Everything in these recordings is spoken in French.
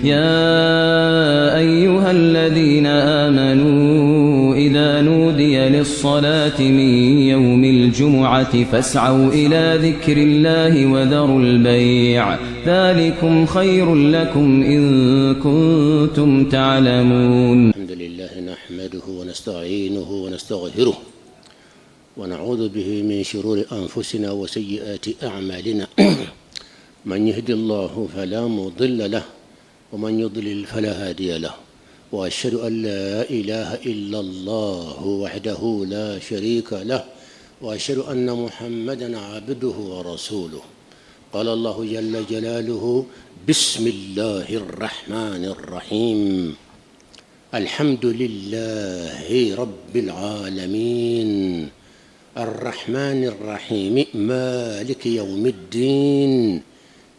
يا أيها الذين آمنوا إذا نودي للصلاة من يوم الجمعة فاسعوا إلى ذكر الله وذروا البيع ذلكم خير لكم إن كنتم تعلمون. الحمد لله نحمده ونستعينه ونستغفره ونعوذ به من شرور أنفسنا وسيئات أعمالنا من يهد الله فلا مضل له ومن يضلل فلا هادي له وأشهد أن لا إله إلا الله وحده لا شريك له وأشهد أن محمدا عبده ورسوله. قال الله جل جلاله: بسم الله الرحمن الرحيم الحمد لله رب العالمين الرحمن الرحيم مالك يوم الدين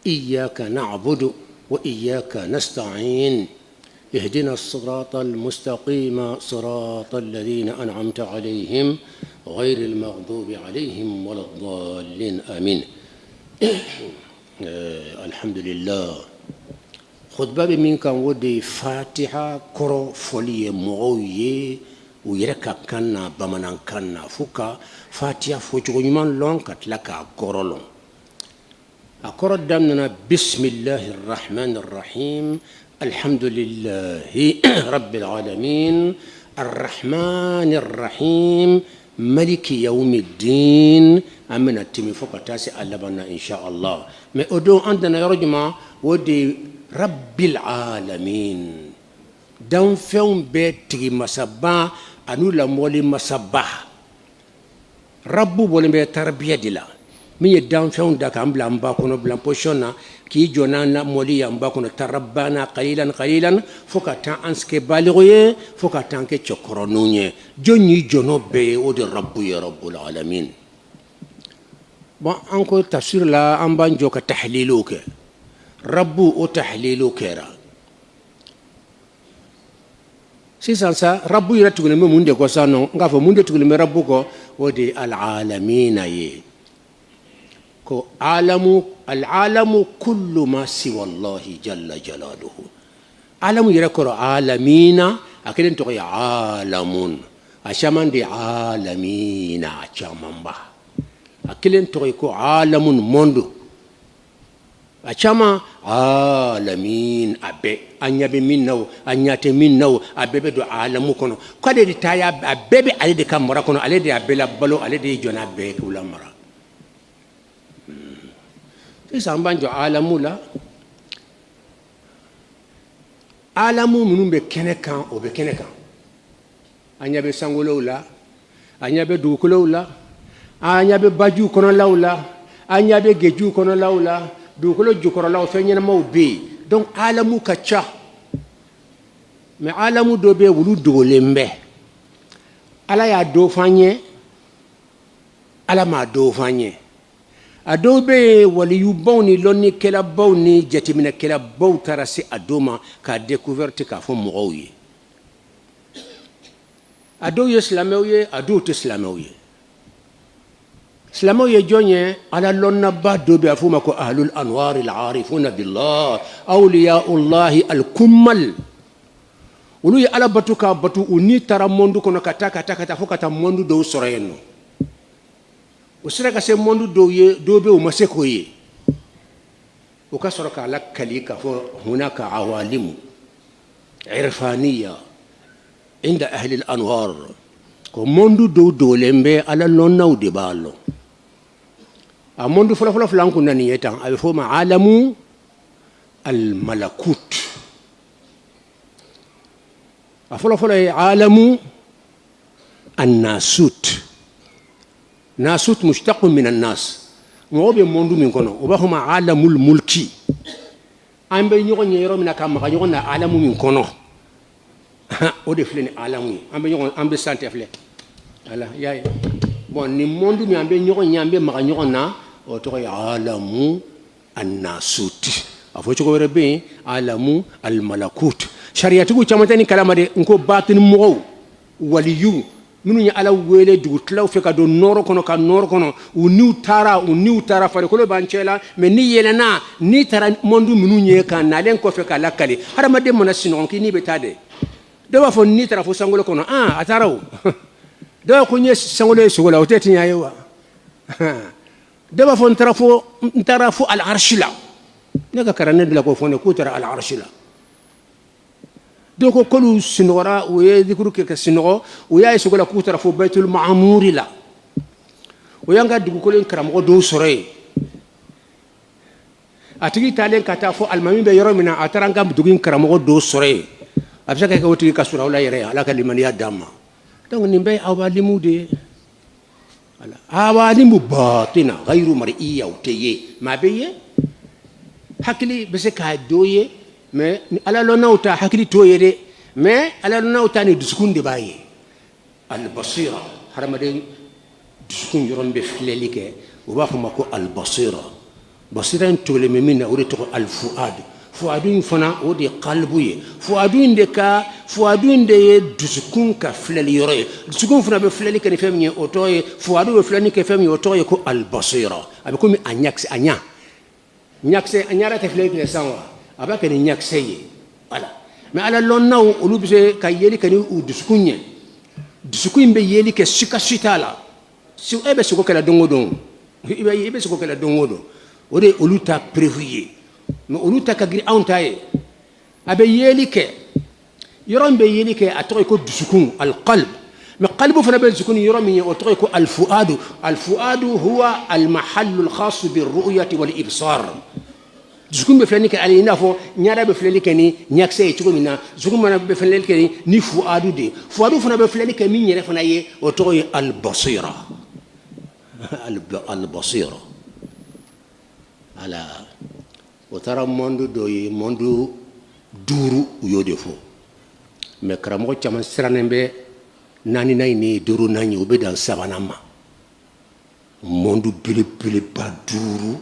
إياك نعبد وإياك نستعين اهدنا الصراط المستقيم صراط الذين أنعمت عليهم غير المغضوب عليهم ولا الضالين آمين. الحمد لله. خطبة من كان ودي فاتحة كرو فولي موية ويركا كنا بمنا كنا فوكا فاتحة فوجو يمان لون كتلكا كورولون أقرأ دمنا بسم الله الرحمن الرحيم الحمد لله رب العالمين الرحمن الرحيم ملك يوم الدين أمنا التمي فوق تاسي ألبنا إن شاء الله ما أدو عندنا يرجما ودي رب العالمين دون فيهم بيتي مسبا أنو لمولي مسبا ربو بولي بيتربية دلا من يدام فيهم داك أم بلام باكونو بلام بوشونا كي جونانا مولي أم باكونو تربانا قليلا قليلا فوكا تان أنسكي بالغوية فوكا تان كي تشكرونوني جوني جونو بي ودي ربو يا رب العالمين. با أنكو تفسير لا أم بانجوكا تحليلوك ربو أو تحليلوك را سيسان سا ربو يرى تقولي مندي كوسانو نغافو مندي تقولي ربو كو ودي العالمين يه العالم كل ما سوى الله جل جلاله. عالم يركور عالمين أكيد أنتوا عالمون أشمان دي عالمين أشمان با أكيد أنتوا يكو عالمون موندو أشما عالمين أبي أنيا بمينو أنيا تمينو أبي بدو عالمو كنو كده دي تايا أبي على دي كامورا كنو على دي أبي لا بلو على دي جونا أبي كولا مرا. إذا بانجو عالمو لا عالمو منو بكنكان أو بكنكان أنيا بسانغولو لا أنيا بدوكلو لا أنيا بباجو كنو لا أنيا بجيجو كنو لا دوكلو جوكرو لا فينينا مو بي دونك عالمو كاتشا مي عالمو دو بي ولو دولمبه على يا دو فاني على ما دو فاني adobe waliyu bawni lonni kela bawni jatimina kela baw tarasi adoma ka découverte ka fo mogoye ado islamewye ado islamewye islamewye jonye ala lonna ba dobe afuma ko ahlul anwar al arifuna billah awliyaullah al kummal wulu ya ala batuka batu uni tara mondu kono kataka fokata mondu do soreno usira ka se mondu do be o maseko ye o ka soro ka la kalika fo hunaka awalim irfaniya inda ahli al anwar ko mondu do lembe ala lonnaw de ballo a mondu folo flanku nani yetan ay fo ma alamu al malakut a folo alamu an nasut ناسوت مشتق من الناس مو بي موندو من كونو وبهما عالم الملكي ام بي نيغو نيرو من كام ما نيغو عالم من كونو او دي فلين عالم ام بي نيغو ام بي سانتي فلي ala yaay bon ni موندو مي ام بي نيغو نيامبي ما نيغو نا او تو عالم الناسوت afo ci ko wara be عالم الملكوت شريعتو chamantani kalama de nko batin mo waliyu minnu ye ala wele dugutilaw fɛ ka don nɔrɔ kɔnɔ ka nɔrɔ kɔnɔ u niw taara farikolo b'an cɛ la mais ni yɛlɛnna n'i taara mondu minnu ye ka nalen kɔfɛ k'a lakali hadamaden mana sinɔgɔ k'i ni bɛ taa dɛ dɔw b'a fɔ n'i taara fo sankolo kɔnɔ a taara o dɔw b'a fɔ n ye sankolo ye sogo la o tɛ tiɲɛ ye wa dɔw b'a fɔ n taara fo al-arshi la ne ka karamɔgɔ de la k'o fɔ ne k'u taara al-arshi la dɔw ko k'olu sinɔgɔra u ye zikuru kɛ ka sinɔgɔ u y'a ye sogo la k'u taara fo baytul ma'amuri la o y'an ka dugukolo in karamɔgɔ dɔw sɔrɔ yen a tigi taalen ka taa fɔ alimami bɛ yɔrɔ min na a taara an ka dugu in karamɔgɔ dɔw sɔrɔ yen a bɛ se ka kɛ o tigi ka sɔrɔ aw la yɛrɛ ala ka limaniya d'an ma donc nin bɛɛ ye aw b'alimu de ye aw b'alimu batina ghayru mar'iyya o tɛ ye mais a bɛ ye hakili bɛ se k'a dɔ ye mais ni ala lɔnnaw ta hakili t'o ye dɛ mais ala lɔnnaw ta ni dusukun de b'a ye al-basira hadamaden dusukun yɔrɔ min bɛ filɛli kɛ u b'a fɔ ma ko al-basira basira in tɔgɔlen bɛ min na o de tɔgɔ al-fuad fuadu in fana o de ye qalbu ye fuadu in de ye dusukun ka filɛli yɔrɔ ye dusukun fana bɛ filɛli kɛ ni fɛn min ye o tɔgɔ ye fuadu bɛ filɛli kɛ fɛn min ye o tɔgɔ ye ko al-basira a bɛ komi a ɲakisɛ a ɲa yɛrɛ tɛ filɛli kɛ san wa a b'a kɛ ni ɲakisɛ ye voilà mais ala lɔnnaw olu bɛ se ka yeli kɛ ni u dusukun ye dusukun in bɛ yeli kɛ sikasi t'a la e bɛ sogo kɛla don o don i bɛ sogo kɛla don o don o de ye olu ta prévu ye mais olu ta ka girin anw ta ye a bɛ yeli kɛ yɔrɔ min bɛ yeli kɛ a tɔgɔ ye ko dusukun al-qalb mais qalbu fana bɛ dusukun yɔrɔ min ye o tɔgɔ ye ko al-fuadu huwa al-mahallu al-khas bir-ru'yati wal-ibsar dusukun bɛ filɛli kɛ ale i n'a fɔ ɲada bɛ filɛli kɛ ni ɲakisɛ ye cogo min na dusukun fana bɛ filɛli kɛ ni fuadu de fuadu fana bɛ filɛli kɛ min yɛrɛ fana ye o tɔgɔ ye al-basira al-basira ala o taara monde dɔ ye monde 5 u y'o de fɔ mais karamɔgɔ caman sirannen bɛ 4nan in ni 5nan ye u bɛ dan 3nan ma monde belebeleba 5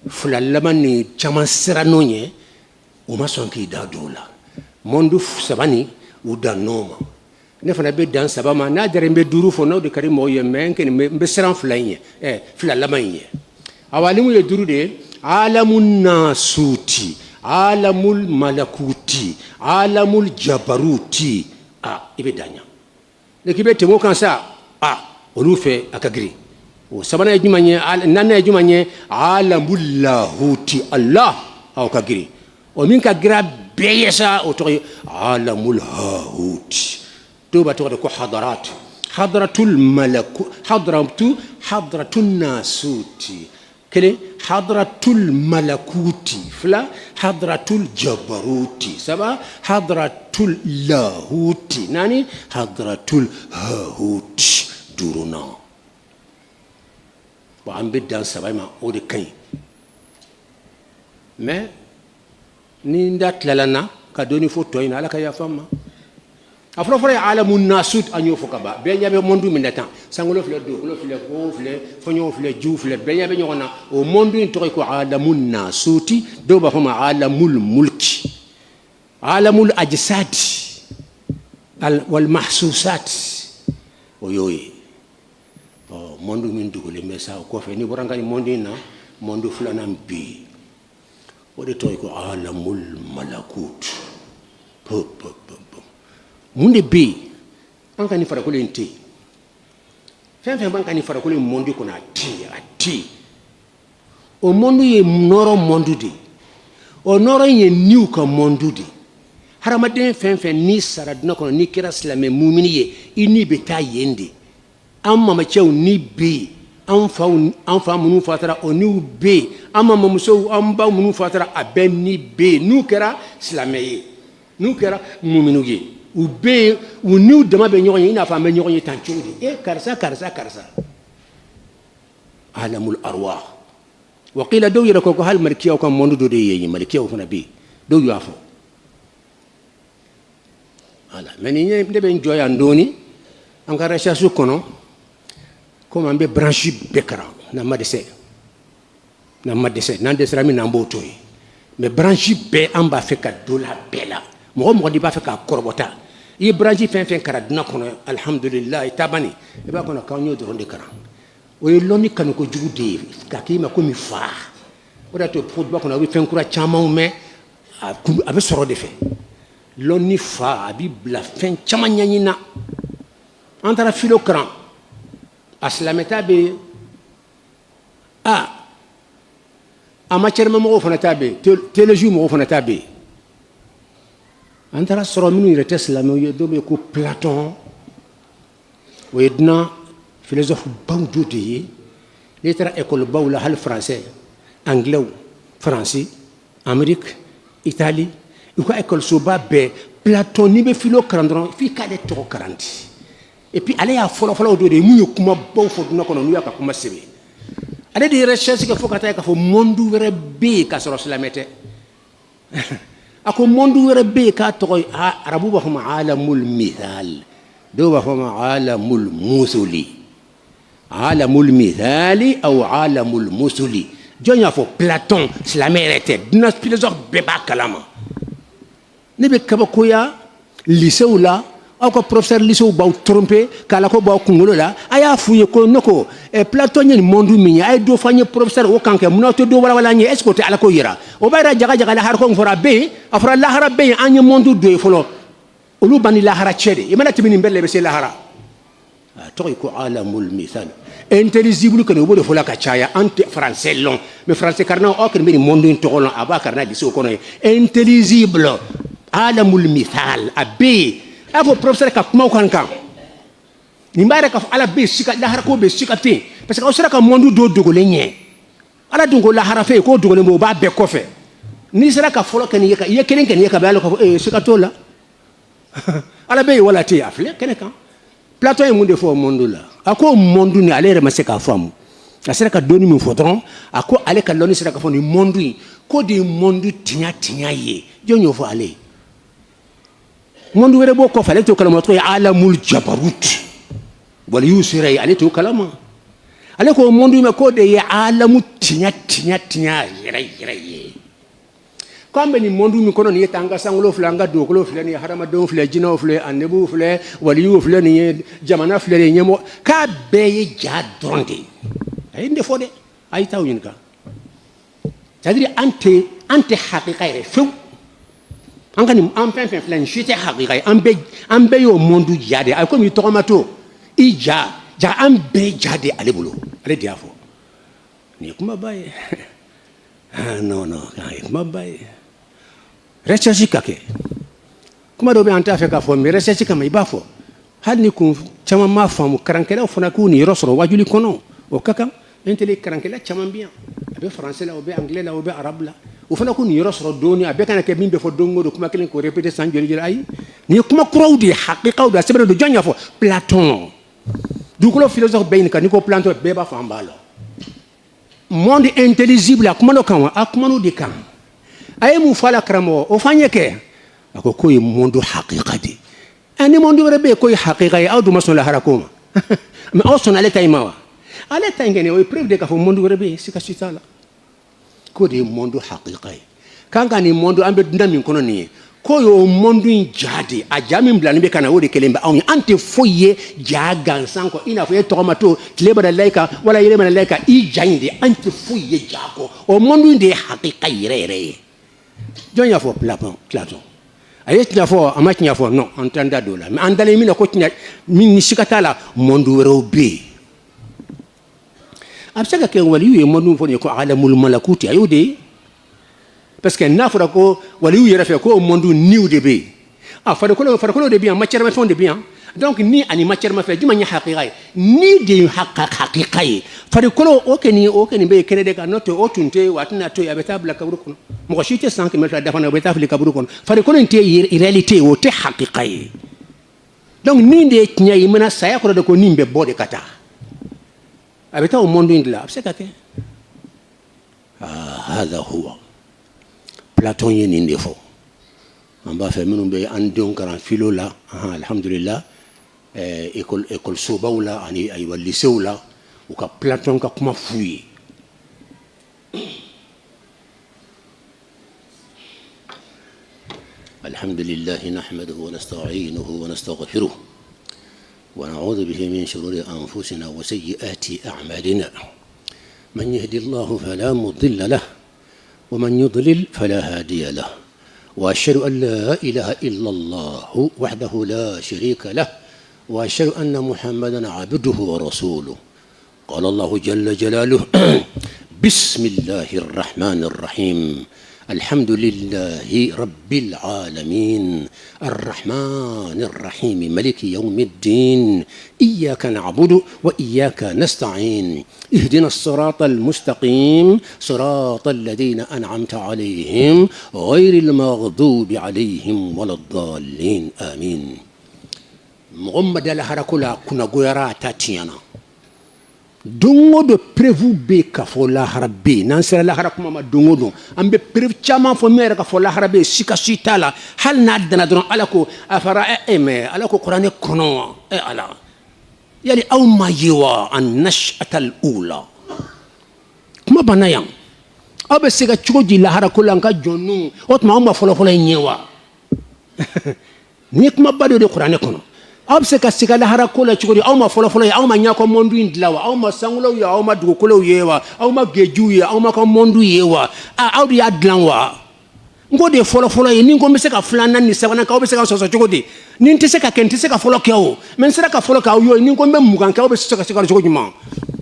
fila laban ni caman sirann'o ye u ma sɔn k'i da don o la monde 3 ni u dan n'o ma ne fana bɛ dan 3 ma n'a diyara n bɛ 5 fɔ n'o de ka di mɔgɔw ye mais n bɛ siran fila in ye fila laban in ye awalimu ye 5 de ye alamun nasuti alamul malakuti alamul jabaruti i bɛ dan ɲa ne k'i bɛ tɛmɛ o kan sa olu fɛ a ka girin o sabanan ye jumɛn ye naaninan ye jumɛn ye alamul lahuti Allah aw ka girin o min ka gira bɛɛ ye sa o tɔgɔ ye alamul hahuti dɔw b'a tɔgɔ de ko hadratul malaku hadratul nasuti kelen hadratul malakuti fila hadratul jabaruti saba hadratul lahuti naani hadratul hahuti 5nan bon an bɛ dan 3 ma o de ka ɲi mais ni n da tilala n na ka dɔɔni fɔ tɔ in na ala ka yafa n ma a fɔlɔfɔlɔ ye alamu nasut an y'o fɔ ka ban bɛɛ ɲɛ bɛ mondu min na tan sankolo filɛ dugukolo filɛ kogo filɛ fɔɲɔgɔnw filɛ jiw filɛ bɛɛ ɲɛ bɛ ɲɔgɔn na o mondu in tɔgɔ ye ko alamu nasuti dɔw b'a fɔ ma alamul mulki alamul ajsadi wal mahsusat o y'o ye mondu min dogolen bɛ sa o kɔfɛ ni bɔra n ka nin mondu in na mondu 2nan bɛ yen o de tɔgɔ ye ko alamul malakut mun de bɛ yen an ka nin farikolo in tɛ yen fɛn fɛn b'an ka nin farikolo in mondu kɔnɔ a tɛ yen o mondu ye nɔrɔ mondu de o nɔrɔ in ye niw ka mondu de hadamaden fɛn fɛn n'i sara dunan kɔnɔ n'i kɛra silamɛ mumini ye i ni bɛ taa yen de an mamacɛw ni bɛ yen an fa minnu fatara o niw bɛ yen an mamamusow an ba minnu fatara a bɛɛ ni bɛ yen n'u kɛra silamɛ ye n'u kɛra muminiw ye u bɛ yen u niw dama bɛ ɲɔgɔn ye i n'a fɔ an bɛ ɲɔgɔn ye tan cogo di karisa alamul arwah wa qila dɔw yɛrɛ ko hali malikiyaw ka monde dɔ de ye yen malikiyaw fana bɛ yen dɔw y'a fɔ voilà mais ni ne bɛ n jɔ yan dɔɔni an ka recherche kɔnɔ komi an bɛ branche bɛɛ kalan n'an ma dɛsɛ n'an dɛsɛra min na an b'o to yen mais branche bɛɛ an b'a fɛ ka don la bɛɛ la mɔgɔ mɔgɔ de b'a fɛ k'a kɔrɔbɔta i branchi fen kara duna kono alhamdulillah tabani e ba kono kanyo do ronde kara o ye loni kanu ko jugu de ka ki ma ko mi fa o da to pour ba kono wi fen kura chama me a be soro de fe loni fa abi bla fen chama nyanyina antara filo kran aslameta be a matière mo fana tabe téléjour mo fana tabe antara soro minu rete slamo ye do be ko Platon o yedna philosophe bawdo de lettre école bawla hal français anglais français Amérique Italie ko école soba be Platon ni be philo krandron fi ka de to 40 et puis allez à folo do de mu kuma baw fo duna kono nu yaka kuma sebe allez de recherche que faut ka fo mondu were be ka soro slamete ako mondu were be ka to arabu ba huma alamul mithal do ba huma alamul musuli alamul mithali aw alamul musuli jonya fo Platon slamerete dina philosophe be ba kalama ne be kabakoya lycée la aw ko professeur lycée ba trompé kala ko ba kungolo la aya fuye ko noko Platon ni mondu mi ay do fanye professeur o kanke munato do wala ni est-ce que te ala ko yira o bayra jaga la har ko fora be afra la hara be anya mondu do folo olu bani la hara chede imana tibini mbelle be se la hara to ko alamul misal intelligible que no bodo fola ka chaya ante français long mais français karna o ken be mondu to kolon aba karna lycée ko no intelligible alamul misal abe avo professeur ka kuma kan ni mbare ka ala be sika la har ko be sika te parce que o sera ka mondu do dogole nye ala dungo la harafe ko dogole mo ba be ko fe ni sera ka folo kan ye kelen kan ye ka ba ko sika to la ala be wala te afle kene kan Platon e munde fo mondu la ako mondu ni ale remase ka famu a sera ka doni mi fotron ako ale ka loni sera ka fo ni mondu ko de mondu tinya ye jonyo fo ale mondu were bo ko fale to kalama to alamul jabarut wala yusira ale to kalama ale ko mondu me ko de ya alamu tinya yere kambe ni mondu mi kono ni tanga sangulo flanga do ko flani harama do fle jina fle anebu fle wali yu fle ni jamana fle ni nyemo ka beye ja donde ay nde fode ay taw yin ka c'est-à-dire ante haqiqa re few angani ampen flan jite haqiqa ambe yo mondu jade ay ko mi tomato ija ja ambe jade ale bulo ale diafo ni kuma baye non ay kuma baye recherche kake kuma do be anta fe ka fo mi recherche kama ibafo hal ni kun chama ma famu karankela fona ku ni rosro wajuli kono o kaka entele karankela chama bien abe français la obe anglais la obe arabe la o fona ku ni rosro doni abe kana ke bimbe fo dongo do kuma kelen ko répéter sans joli ay ni kuma krawdi haqiqa do sebere do jonya fo Platon du ko philosophe be ni ka ni ko Platon be ba fa mbalo monde intelligible akuma no kan akuma no de kan ay mu fala kramo o fanye ke ako ko monde haqiqati ani monde wala be ko haqiqa aw du maso la harakuma mais o son ale tayma ale tangene o preuve de ka fo monde wala be sika sitala ko de monde haqiqa kanga ni monde ambe ndami kono ni ko yo monde jade a jami mbla ni be kana wodi kelemba aw ante foye jagan sanko ina foye tomato tleba da laika wala yele man laika I jande ante foye jako o monde de haqiqa yere jonya fo Platon ayet na fo amati na fo non entenda do la mais andale mi na ko tinya min ni sikatala monde wero be absaka ke wali yu monde fo ni ko alamul malakuti ayode parce que nafra ko wali yu refe ko monde niw de be fara ko de bien matière ma fond de bien donc ni ani matière ma fait juma nya haqiqa ni de haqiqa fara ko o keni be kene de ka noto o tunte watna to ya betable kabru ko mo shite sank me fa defana betable kabru ko fara ko nte réalité o te haqiqa donc ni de nya yimana saya ko de ko nimbe bode kata abeta o monde indla c'est ka ke hada huwa Platon yen ndefo amba fe minum be andon karan philo la alhamdulillah école sobawla ani ay wal lycée la ou ka Platon ka kuma fuyi الحمد لله نحمده ونستعينه ونستغفره ونعوذ به من شرور أنفسنا وسيئات أعمالنا من يهدي الله فلا مضل له ومن يضلل فلا هادي له وأشهد أن لا إله إلا الله وحده لا شريك له وأشهد أن محمدا عبده ورسوله قال الله جل جلاله بسم الله الرحمن الرحيم الحمد لله رب العالمين الرحمن الرحيم ملك يوم الدين إياك نعبد وإياك نستعين اهدنا الصراط المستقيم صراط الذين أنعمت عليهم غير المغضوب عليهم ولا الضالين آمين محمد الهركولا كنا غيرا تاتيانا dongo do prévu be ka fo lahara be nan sera lahara kuma ma dongo do ambe prévu chama fo mere ka fo lahara be sika sitala hal na dana don alako afara me alako qur'ane kono ala yali aw ma yiwa an nash'at al ula kuma banayam abe sika chugoji lahara kula nka jonnu otma amba folo folo nyewa ni kuma bado de qur'ane kono ab se ka sika lahara kola chukuri aw ma folo folo aw ma nyako mondu indlawa aw ma sangulo ya aw ma dugukolo yewa aw ma geju ya aw ma ka mondu yewa aw di adlanwa ngode folo folo ni ngombe se ka flana ni sabana ka obese ka soso chukudi ni ntese ka kente se ka folo keo men sera ka folo ka yo ni ngombe mugan ka obese ka sika chukudi ma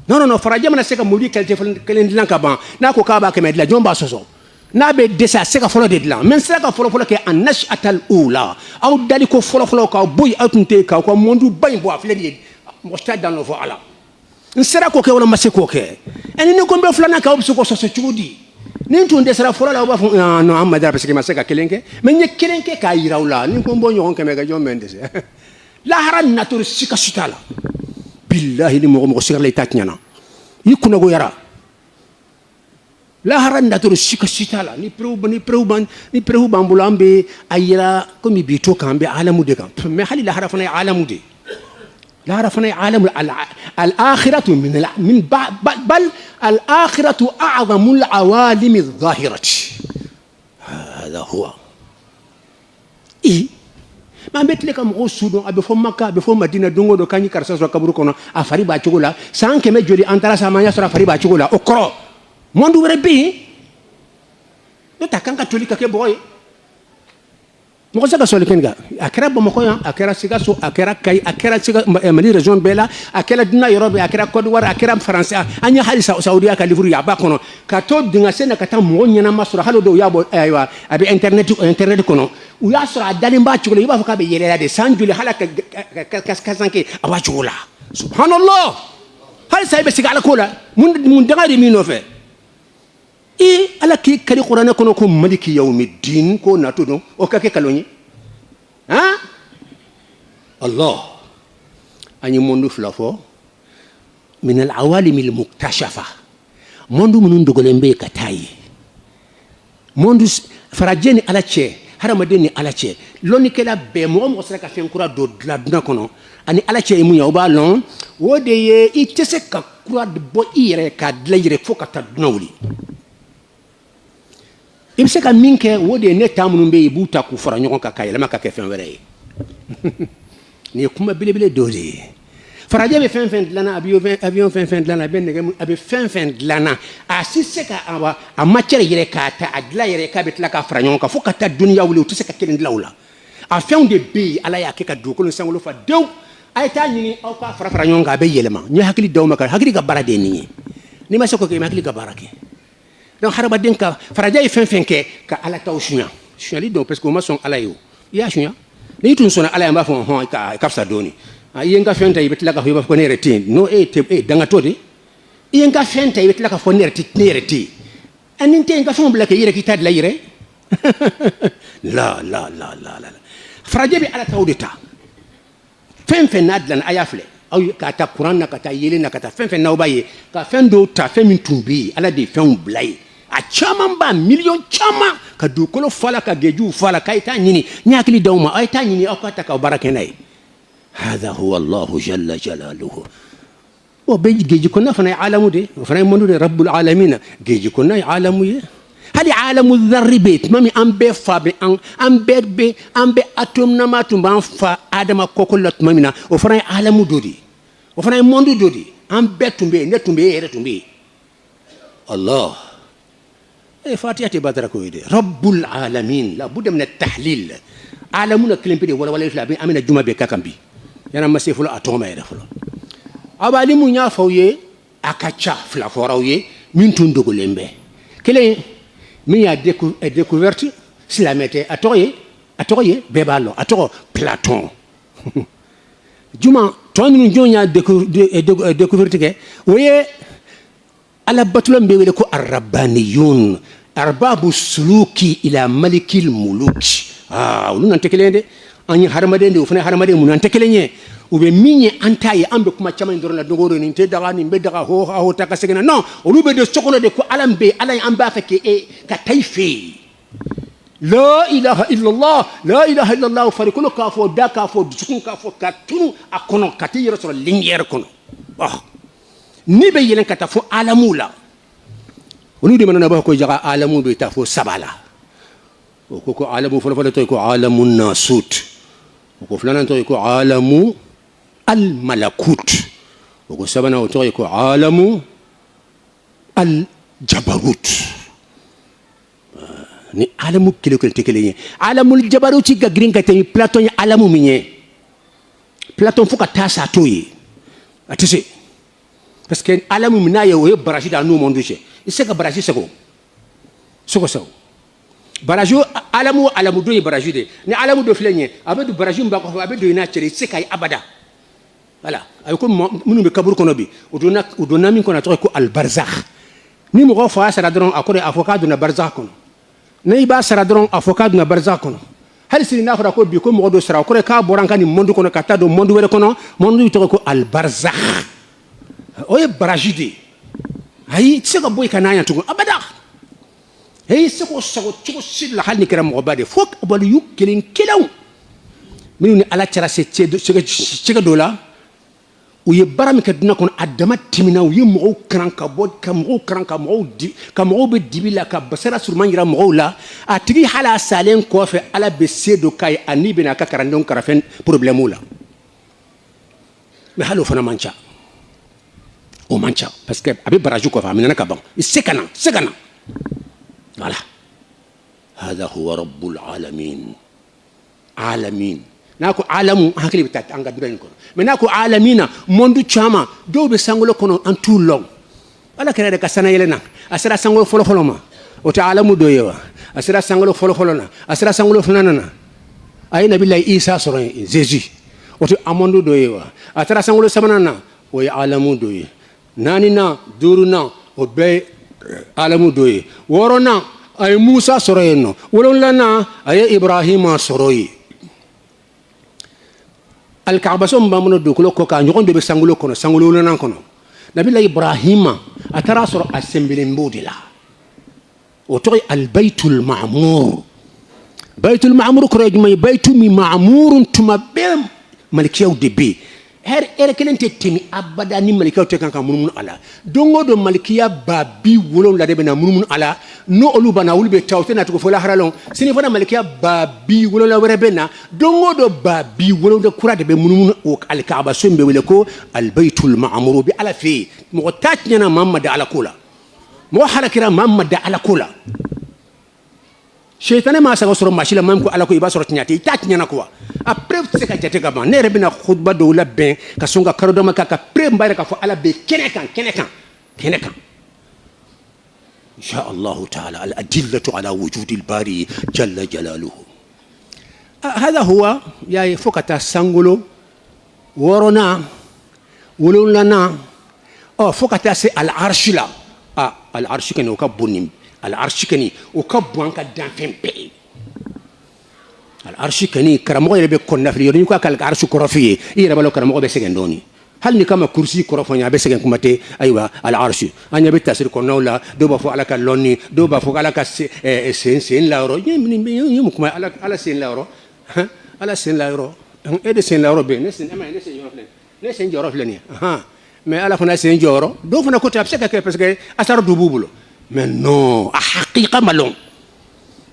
no faraja mana se ka mudi kalte kelen dilan ka ban na ko ka ba ke medla jomba soso na be desa se ka folo de dilan men sera ka folo ke anash atal ula aw dali ko folo ka boy atunte ka ko mondu bay bo afle di mo stade dans le voilà nsera ko ke wala masiko ke eni ni ngombe flana ka obese ko soso chukudi nin tun de sera folo la ba fu no amma dar parce que ma se ka kelenke men nye kelenke ka yirawla nin ko bo nyon keme ga jom mendese la haran natur sika sitala billahi ni mo sika le tatnyana yikuna go yara la haran natur sika sitala ni preu bambulambe ayira komi bito kambe alamu de kam me hali la harafana alamu de لا عرفنا عالم الآخرة من بل الآخرة أعظم العوالم الظاهرة هذا هو ما بيتلك مغو سودون أبي فم مكة أبي فم مدينة دونغو دو كاني كارساس وكبرو كنا أفري باتشولا سان كم جولي أنترا سامانيا سورا أفري باتشولا أكرو موندو بربي لو تكان كتولي كake boy mo saka soli kenga akera bomako ya akera sigaso akera kai akera siga mali region bela akera dina Europe akera Côte d'Ivoire akera France anya hali Saudi aka livru ya bakono ka to dinga sena kata mo nyana masura halo do yabo aywa abi internet kono u ya sura dalimba chugule yiba faka be yelela de sanjuli halaka kasanke awa chugula subhanallah hal saybe sigala kola mun dangari mino fe ala ki kali qur'ana kono ko maliki yawmiddin ko nato don o kake kaloni Allah ani mondu flafo min al awalim al muktashafa mondu munun dogolembe katayi mondu farajeni ala che haramadeni ala che loni kala be mo sera ka fen kura do la duna kono ani ala che mu yaw ba lon wode ye itese ka kura de bo ire ka dlayre fo ka ta dunawli ibse ka minke wode ne tamunu be ibuta ku fara nyoko ka kayela maka ke fen were ni kuma bilebile dole faraje be fen dlana avion fen dlana ben ne abi fen dlana asise ka aba a matière yere ka ta adla yere ka betla ka fara nyoko fo ka ta dunya wuli to se ka kelen dlawla a fen de be ala ya ke ka do ko sangolo fa dew ay ta nyini aw ka fara nyoko be yelema ni hakili daw maka hakili ka barade ni ma soko ke hakili ka barake donc haraba denka faraja yi fen ke ka ala taw shunya li donc parce que ma son ala yo ya shunya ni tun sona ala ma fon hon ka kafsa doni yenga fen tay betla ka ko ne reti no danga todi yenga fen tay betla ka fo ne reti anin te nga fon blaka yire ki tad la yire la faraja bi ala taw deta fen nadlan ayafle aw ka ta qur'an na ka ta yele na ka ta fen na obaye ka fen do ta fen min tumbi ala de fen blay a chaman ba million chama ka du kolo fala ka geju fala ka ita nyini nyakili dawma ay ta nyini akata ka baraka nay hada huwa allah jalla jalaluhu o be geji ko na fana alamu de fana mondu de rabbul alamin geji ko na alamu ye hali alamu dharri bet mami ambe fabe ambe atom na matum ban fa adama kokolat mamina o fana alamu dodi o fana mondu dodi ambe tumbe ne tumbe yere tumbe Allah فاتحة بدر كويدة رب العالمين لا بد من التحليل عالمنا كلمة بدي ولا يفلا بين أمين الجمعة بكاكمبي يعني ما سيفلا أتوما يرفلا أبالي من يافويه أكتشا فلا فوراويه من تندو لمبه كله من découverte سلامته أتويه ببالو أتوه بلاتون جمعة تواني نجونا découverte كه ويه على بطلون بيقولوا الربانيون أرباب السلوك إلى ملك الملوك ولو ننتكلم ده أني هرمدين ده وفنا هرمدين من ننتكلم وبميني أنتاي أم بكم كمان يدورنا دعورة ننتدعى نبدأ هو تكاسكنا نو ولو بدو سكونا ده كألم بي على أم بافك كتايفي لا إله إلا الله لا إله إلا الله فريقنا كافو دا كافو دسكون كافو كتونو أكونو كتير رسول لينير كونو ni be yelen kata fo alamu la woni de manana ba ko jaga alamu be ta fo sabala o ko alamu fo to ko alamu nasut o ko flana to ko alamu al malakut o ko sabana to ko alamu al jabarut ni alamu kile ko tekele alamu al jabarut ci gagrin ka tay platon alamu minye platon fo ka tasa toyi atise parce que alamu mina ye o baraji da no monde che ise ka baraji seko barajo alamu do ye baraji de ni alamu do flenye abedu baraji mba ko abedu ina chere ise kai abada voilà ay ko munu be kabur kono bi udona min kono to ko al barzakh ni mo ko fa sara dron akore avocat na barzakh kono nay ba sara dron avocat na barzakh kono hal sirina fara ko bi ko mo do sara akore ka boranka ni monde kono kata do monde wele kono monde to ko al barzakh oye barajide ayi tsega boy kananya tugo abada hey seko tugo sil halni kera mo bade fok bal yu kelin kelaw minuni ala cara se tsega dola uye barami ka duna kon adama timina uye mo kran ka bod ka mo kran ka mo di ka mo be dibila ka basara sur mangira mo la atigi hala salen ko fe ala be sedo kay ani bina ka karandon karafen problème la mais halo fana mancha o mancha parce que abi baraju ko fa minana ka ban sekana voilà هذا هو رب العالمين عالمين nako alamu hakili bitata anga durain kono menako alamina mondu chama do be sangolo kono en tout long ala kere ka sana yelena asira sangolo folo ma o ta alamu do yewa asira sangolo folo na asira sangolo funana ay nabillahi isa soro jésus o ta amondu do yewa asira sangolo samanana o ya alamu do ye nanina duruna o be alamu do ye worona ay musa soro yenno wolonlana ay ibrahima soro ye الكعبة سوم بامون دوكلو كوكا نيون دو بسانغولو كونو سانغولو لنا كونو نبي الله إبراهيم أتراسر أسمبلين بودلا وتوي البيت المعمور بيت المعمور كريج ماي بيت مي معمور تما بيم ملكيو دبي هر كلن تتمي أبدا ني ملكيو تكان كمون على دونغو دو ملكيا بابي ولون لا دبنا مون على no olu bana olu be tawtena to fola haralon sini fana malikiya babi wolo la werebena dongo do babi wolo de kurade be munun o alkaaba sombe wele ko albaytul ma'mur bi ala fi mo tatnyana mamad ala kula mo halakira mamad ala kula shaytane ma sa soro machila mam ko ala ko iba soro tnyati tatnyana ko après c'est ka jate ka ban ne rebina khutba do la ben ka songa karodo maka ka pre mbare ka fo ala be kenekan إن شاء الله تعالى الأدلة على وجود الباري جل جلاله هذا هو يا فكتا سانغولو ورونا ولونا فكتا سي العرش لا العرش كان وكبوني العرش كان وكبوان كدان فيمبي العرش كان كرامو يبي كنا في يوريكو كالعرش كرافي يربلو كرامو بسكندوني هل نكما كرسي كرافونيا بسكن كمتي ايوه العرش اني بتاسير كنولا دوبا فو على كلوني دوبا فو على سين لاورو يمكما على سين لاورو على سين لاورو ايه سين لاورو بي نسين جورو فلاني ما على فنا سين جورو دو فنا كنت ابسكا باسكو اثار دوبوبلو mais non a haqiqa malon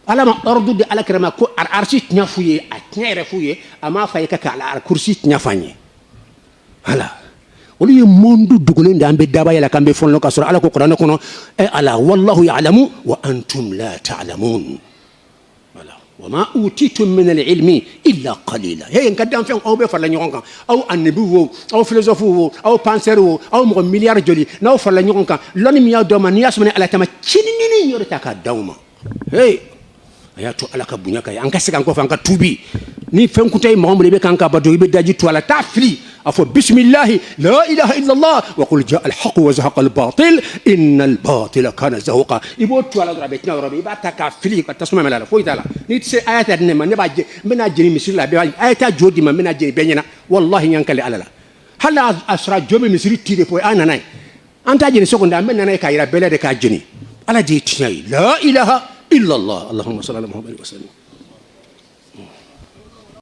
ala ma ordu de ala krama ko arshi tnya fuye a tnya refuye ama fay ka ala kursi tnya fanye ala wali mondu dugulin da ambe daba yala kambe fonlo ka sura ala ko qur'an ko no e ala wallahu ya'lamu wa antum la ta'lamun wala wama utitum min al-ilmi illa qalila he en kadam fen o be fala ñon kan aw annabi wo aw philosophe wo aw penseur wo aw mo milliard joli na fala ñon kan lon mi ya do man yasmane ala tama cinini yorta ka dawma hey ayato ala ka bunya kay an ka sigan ko fan ka tubi ni fen kutay mo be kan ka bado be daji to ala ta fri afo bismillah la ilaha illa allah wa qul jaa al haqq wa zahaqa al batil innal batila kana zahuqa ibo to ala rabe tina rabe ba ta ka fri ka tasuma mala fo itala ni se ayata ne man ne ba je mena jeni misri la be ayata jodi man mena jeni benyana wallahi nyankale alala hala asra jobe misri tire fo ananai anta jeni seconda men nanay ka ira bele de ka jeni ala je tina la ilaha إلا الله اللهم صل على محمد وسلم